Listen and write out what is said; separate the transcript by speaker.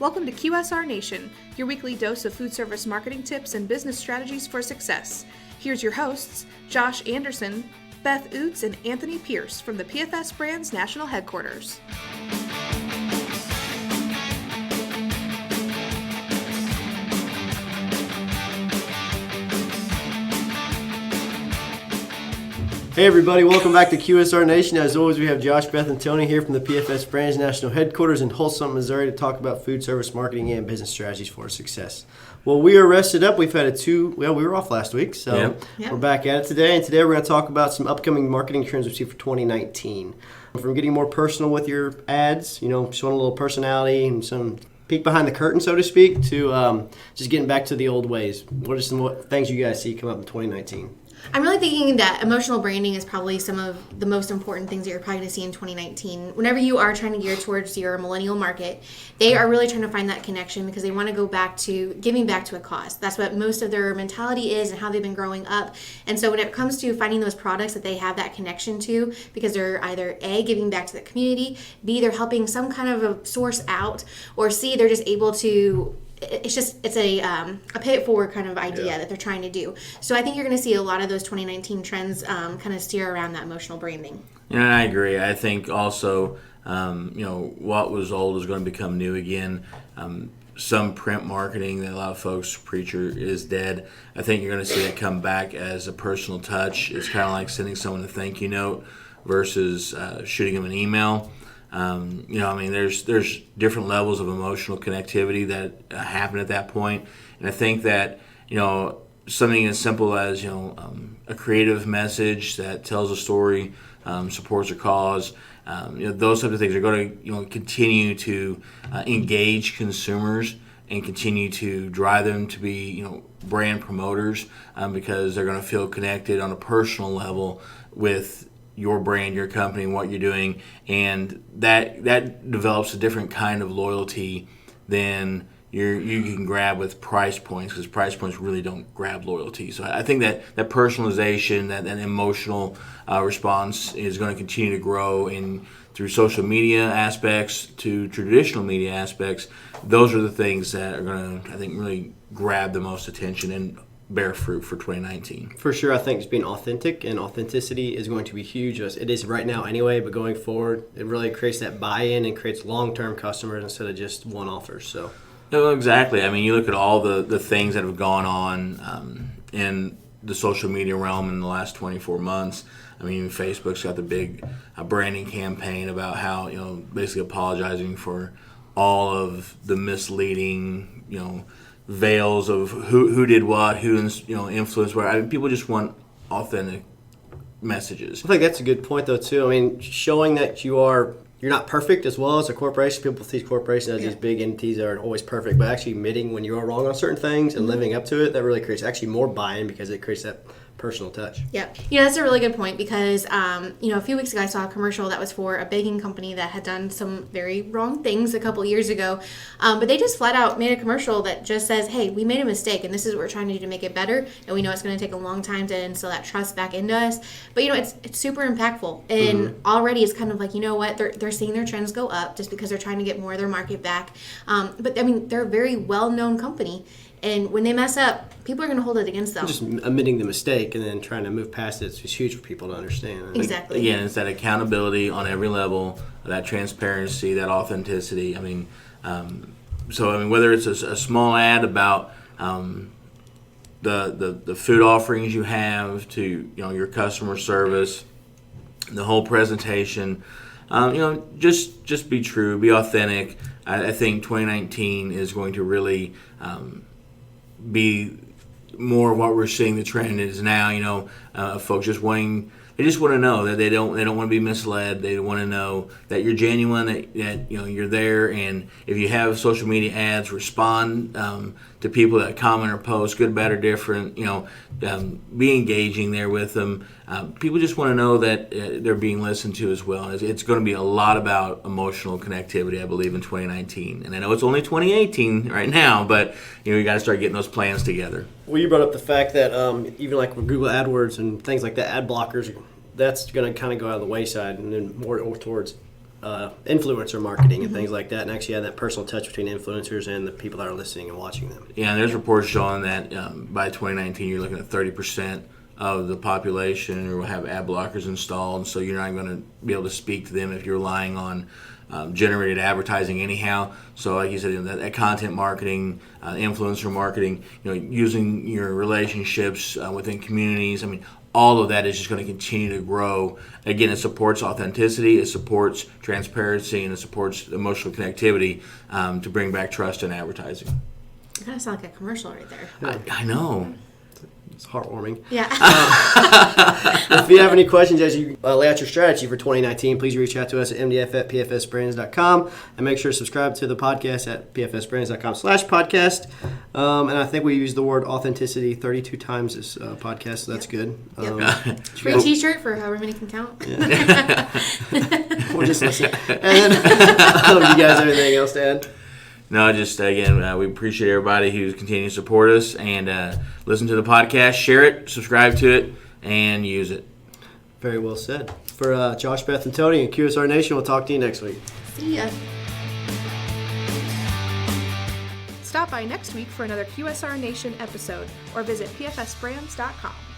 Speaker 1: Welcome to QSR Nation, your weekly dose of food service marketing tips and business strategies for success. Here's your hosts, Josh Anderson, Beth Oots, and Anthony Pierce from the PFS Brands National Headquarters.
Speaker 2: Hey everybody, welcome back to QSR Nation. As always, we have Josh, Beth, and Tony here from the PFS Brands National Headquarters in Folsom, Missouri to talk about food service marketing and business strategies for success. Well, we are rested up. We've had we were off last week, so We're back at it today. And today we're going to talk about some upcoming marketing trends we see for 2019. From getting more personal with your ads, showing a little personality and some peek behind the curtain, so to speak, to just getting back to the old ways. What are some things you guys see come up in 2019?
Speaker 3: I'm really thinking that emotional branding is probably some of the most important things that you're probably going to see in 2019. Whenever you are trying to gear towards your millennial market, they are really trying to find that connection because they want to go back to giving back to a cause. That's what most of their mentality is and how they've been growing up. And so when it comes to finding those products that they have that connection to, because they're either A, giving back to the community, B, they're helping some kind of a source out, or C, they're just able to it's a pay it forward kind of idea that they're trying to do. So I think you're going to see a lot of those 2019 trends kind of steer around that emotional branding.
Speaker 4: Yeah, I agree. I think also, what was old is going to become new again. Some print marketing that a lot of folks preach is dead. I think you're going to see it come back as a personal touch. It's kind of like sending someone a thank you note versus shooting them an email. There's different levels of emotional connectivity that happen at that point. And I think that, something as simple as, a creative message that tells a story, supports a cause, those types of things are going to, continue to engage consumers and continue to drive them to be, brand promoters because they're going to feel connected on a personal level with your brand, your company, and what you're doing, and that develops a different kind of loyalty than you can grab with price points, because price points really don't grab loyalty. So I think that personalization, that emotional response is going to continue to grow through social media aspects to traditional media aspects. Those are the things that are going to, I think, really grab the most attention and bear fruit for 2019.
Speaker 2: For sure, I think just being authentic and authenticity is going to be huge. It is right now anyway, but going forward, it really creates that buy-in and creates long-term customers instead of just one offers. So,
Speaker 4: no, exactly. I mean, you look at all the things that have gone on in the social media realm in the last 24 months. I mean, Facebook's got the big branding campaign about how, basically apologizing for all of the misleading, veils of who did what, who influenced where. I mean, people just want authentic messages.
Speaker 2: I think that's a good point though too. I mean, showing that you're not perfect as well as a corporation. People see corporations as these big entities that are always perfect, but actually admitting when you are wrong on certain things and living up to it, that really creates actually more buy-in because it creates that personal touch.
Speaker 3: Yeah, that's a really good point because, a few weeks ago I saw a commercial that was for a baking company that had done some very wrong things a couple years ago, but they just flat out made a commercial that just says, hey, we made a mistake and this is what we're trying to do to make it better, and we know it's going to take a long time to instill that trust back into us, but it's super impactful, and already it's kind of like, they're seeing their trends go up just because they're trying to get more of their market back, but I mean, they're a very well-known company. And when they mess up, people are going to hold it against them.
Speaker 2: Just admitting the mistake and then trying to move past it is huge for people to understand.
Speaker 3: Exactly.
Speaker 4: Again, it's that accountability on every level, that transparency, that authenticity. I mean, whether it's a small ad about the food offerings you have to your customer service, the whole presentation, just be true, be authentic. I think 2019 is going to really be more of what we're seeing the trend is now. Folks just want to know that they don't want to be misled. They want to know that you're genuine, that you're there, and if you have social media ads, respond to people that comment or post, good, bad, or different. Be engaging there with them. People just want to know that they're being listened to as well. It's going to be a lot about emotional connectivity, I believe, in 2019. And I know it's only 2018 right now, but you got to start getting those plans together.
Speaker 2: Well, you brought up the fact that even like with Google AdWords and things like that, ad blockers, that's going to kind of go out of the wayside and then more towards influencer marketing and things like that, and actually have that personal touch between influencers and the people that are listening and watching them.
Speaker 4: Yeah, and there's reports showing that by 2019 you're looking at 30% of the population will have ad blockers installed, so you're not going to be able to speak to them if you're relying on generated advertising anyhow. So like you said, that content marketing, influencer marketing, using your relationships within communities, I mean, all of that is just going to continue to grow. Again, it supports authenticity, it supports transparency, and it supports emotional connectivity to bring back trust in advertising.
Speaker 3: It kind of sounds like a commercial right there.
Speaker 4: I know.
Speaker 2: It's heartwarming.
Speaker 3: Yeah.
Speaker 2: If you have any questions as you lay out your strategy for 2019, please reach out to us at mdf@pfsbrands.com and make sure to subscribe to the podcast at pfsbrands.com/podcast. And I think we used the word authenticity 32 times this podcast, so that's good.
Speaker 3: Free t-shirt for however many can count.
Speaker 2: We'll just listen. And then, you guys have anything else to add?
Speaker 4: No, just again, we appreciate everybody who's continuing to support us and listen to the podcast, share it, subscribe to it, and use it.
Speaker 2: Very well said. For Josh, Beth, and Tony and QSR Nation, we'll talk to you next week.
Speaker 3: See ya.
Speaker 1: Stop by next week for another QSR Nation episode or visit pfsbrands.com.